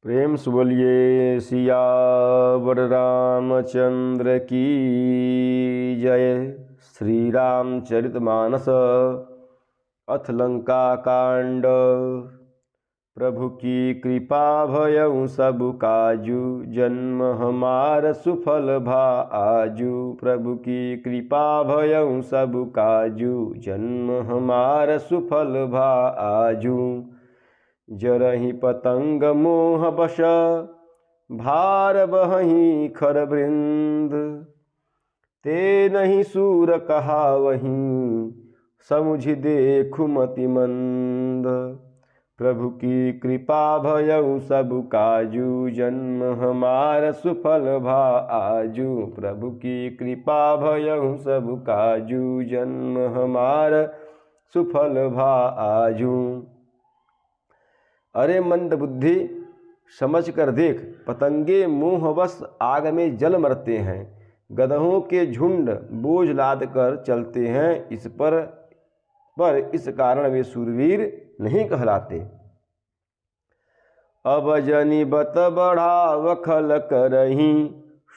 प्रेम से बोलिए सियावर रामचंद्र की जय। श्री रामचरितमानस अथ लंका कांड। प्रभु की कृपा भयउ सब काजू, जन्म हमार सुफल भा आजू। प्रभु की कृपा भयउ सब काजू, जन्म हमार सुफल भा आजू। जरहि पतंग मोह बश, भार बहहि खर वृंद। ते नहीं सूर कहावहीं, समुझि देखु मति मंद। प्रभु की कृपा भयउ सब काजू, जन्म हमार सुफल भा आजू। प्रभु की कृपा भयउ सब काजू, जन्म हमार सुफल भा आजू। अरे मंद बुद्धि, समझ कर देख, पतंगे मोहवश आग में जल मरते हैं। गदहों के झुंड बोझ लाद कर चलते हैं, इस कारण वे सूरवीर नहीं कहलाते। अब जनि बत बढ़ाव खल करहीं,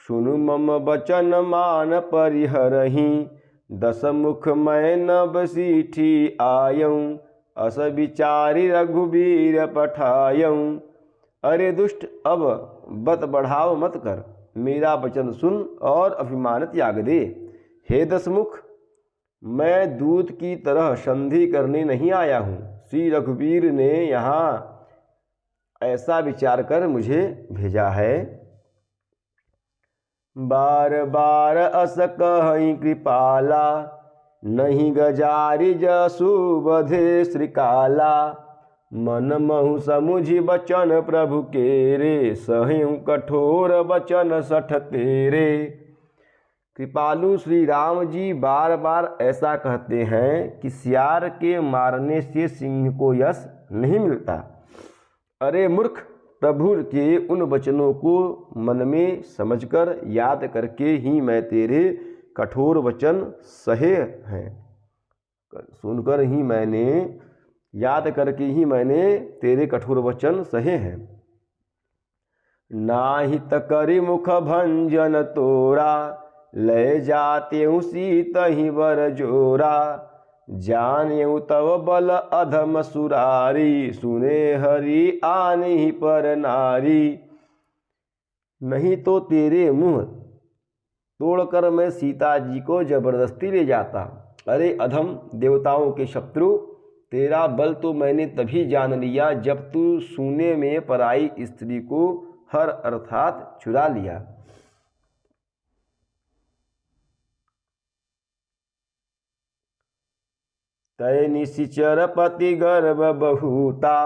सुनु मम बचन मान परिहरहीं। दस मुख मैं नभ सीठी आयऊं, अस विचारी रघुबीर पठायऊं। अरे दुष्ट, अब बत बढ़ाव मत कर, मेरा वचन सुन और अभिमान त्याग दे। हे दसमुख, मैं दूत की तरह संधि करने नहीं आया हूँ। श्री रघुबीर ने यहाँ ऐसा विचार कर मुझे भेजा है। बार बार अस कहि कृपाला, नहीं गजारि जसु बधे श्रीकाला। मन महु समुझि बचन प्रभु केरे, सहिं कठोर बचन सठ तेरे। कृपालु श्री राम जी बार बार ऐसा कहते हैं कि सियार के मारने से सिंह को यश नहीं मिलता। अरे मूर्ख, प्रभु के उन वचनों को मन में समझकर याद करके ही मैं तेरे कठोर वचन सहे हैं। सुनकर ही मैंने, याद करके ही मैंने तेरे कठोर वचन सहे हैं। नाहित करि मुख भंजन तोरा, ले जाते सीत ही वर जोरा। जानेऊ तव बल अधम सुरारी, सुने हरि आनि पर नारी। नहीं तो तेरे मुंह तोड़कर मैं सीता जी को जबरदस्ती ले जाता। अरे अधम, देवताओं के शत्रु, तेरा बल तो मैंने तभी जान लिया जब तू सूने में पराई स्त्री को हर अर्थात चुरा लिया। तय निशिचर पति गर्भ बहुता,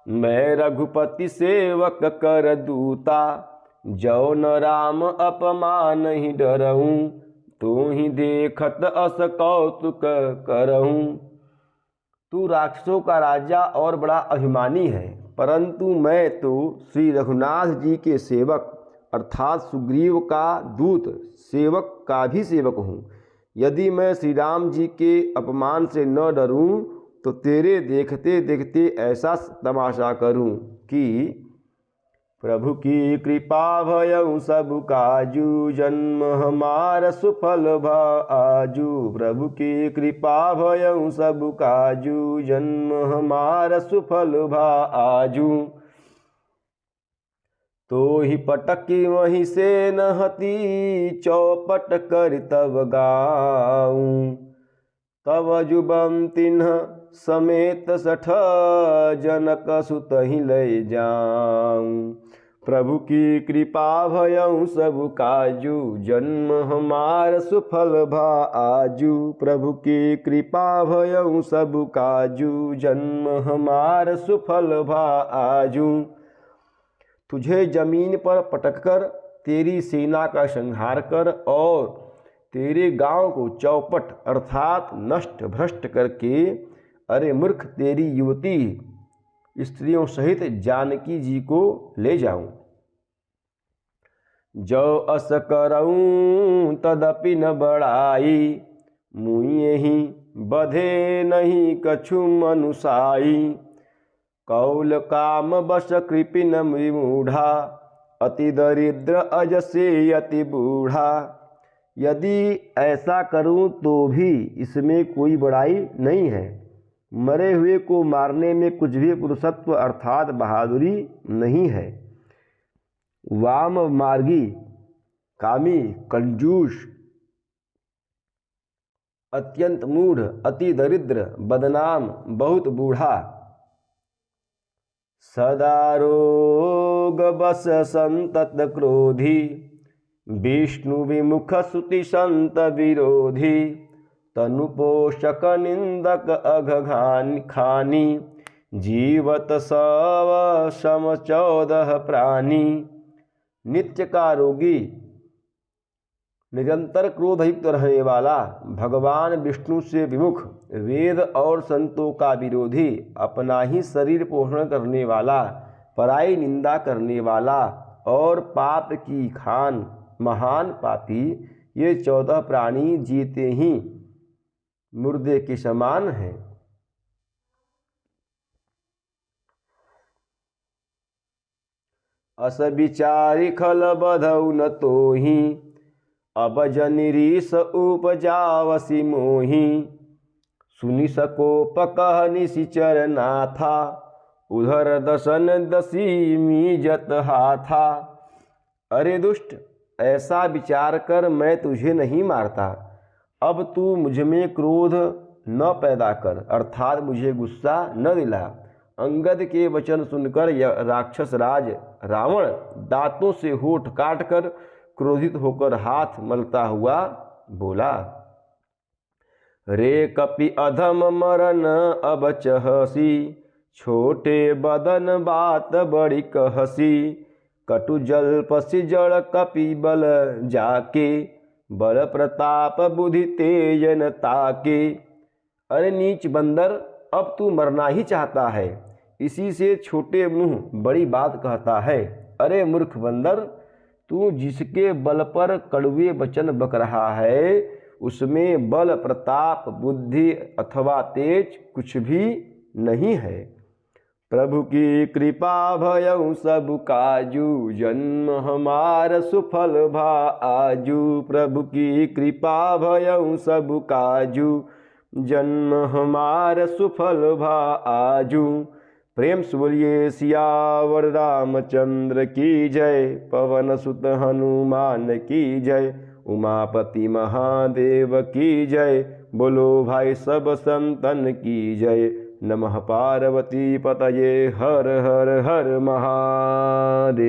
मैं रघुपति सेवक कर दूता। जो न राम अपमान ही डरऊं, तू ही देखत अस कौतुक करऊं। तू राक्षसों का राजा और बड़ा अभिमानी है, परंतु मैं तो श्री रघुनाथ जी के सेवक अर्थात सुग्रीव का दूत, सेवक का भी सेवक हूँ। यदि मैं श्री राम जी के अपमान से न डरूं, तो तेरे देखते देखते ऐसा तमाशा करूं कि प्रभु की कृपा भयउ सब काजू, जन्म हमार सुफल भा आजू। प्रभु की कृपा भयउ सब काजू, जन्म हमार सुफल भा आजू। तो ही पटकी वहीं से नहती, चौपट कर तब गाऊं। तब जुबम तिन्ह समेत सठ, जनक सुत ही ले जाऊं। प्रभु की कृपा भयउ सब काजू, जन्म हमार सुफल भा आजू। प्रभु की कृपा भयउ सब काजू, जन्म हमार सुफल भा आजू। तुझे जमीन पर पटककर तेरी सेना का संहार कर और तेरे गांव को चौपट अर्थात नष्ट भ्रष्ट करके, अरे मूर्ख, तेरी युवती स्त्रियों सहित जानकी जी को ले जाऊं। जो अस करऊं तदपि न बड़ाई, मुँह ही बधे नहीं कछु मनुसाई। कौल काम बस कृपिन विमूढ़ा, अति दरिद्र अजसे अति बूढ़ा। यदि ऐसा करूं तो भी इसमें कोई बड़ाई नहीं है। मरे हुए को मारने में कुछ भी पुरुषत्व अर्थात बहादुरी नहीं है। वाम मार्गी, कामी, कंजूस, अत्यंत मूढ़, अति दरिद्र, बदनाम, बहुत बूढ़ा। सदा रोग बस संतत क्रोधी, विष्णु विमुख सुति संत विरोधी। तनुपोषक निंदक अघघान खानी, जीवत सव सम 14 प्राणी। नित्य का रोगी, निरंतर क्रोधयुक्त रहने वाला, भगवान विष्णु से विमुख, वेद और संतों का विरोधी, अपना ही शरीर पोषण करने वाला, पराई निंदा करने वाला और पाप की खान महान पापी, ये 14 प्राणी जीते ही मुर्दे के समान हैं। अस विचारी खल बधौ न तोहि, अब जनिरीस उपजावसी मोहि। सुनि सकोप कह निशिचर नाथा, उधर दसन दसी मीजत हाथा। अरे दुष्ट, ऐसा विचार कर मैं तुझे नहीं मारता। अब तू मुझमें क्रोध न पैदा कर, अर्थात मुझे गुस्सा न दिला। अंगद के वचन सुनकर राक्षस राज रावण दांतों से होठ काटकर क्रोधित होकर हाथ मलता हुआ बोला, रे कपि अधम मरन अब चहसी, छोटे बदन बात बड़ी कहसी। कटु जल पसी जड़ कपि बल जाके, बल प्रताप बुद्धि तेज न ताके। अरे नीच बंदर, अब तू मरना ही चाहता है, इसी से छोटे मुंह बड़ी बात कहता है। अरे मूर्ख बंदर, तू जिसके बल पर कड़वे वचन बक रहा है, उसमें बल प्रताप बुद्धि अथवा तेज कुछ भी नहीं है। प्रभु की कृपा भयउ सब काजू, जन्म हमार सुफल भा आजू। प्रभु की कृपा भयउ सब काजू, जन्म हमार सुफल भा आजू। प्रेम से बोलिए सियावर रामचंद्र की जय, पवन सुत हनुमान की जय, उमापति महादेव की जय। बोलो भाई सब संतन की जय। नमः पार्वती पतये, हर हर हर महादेव।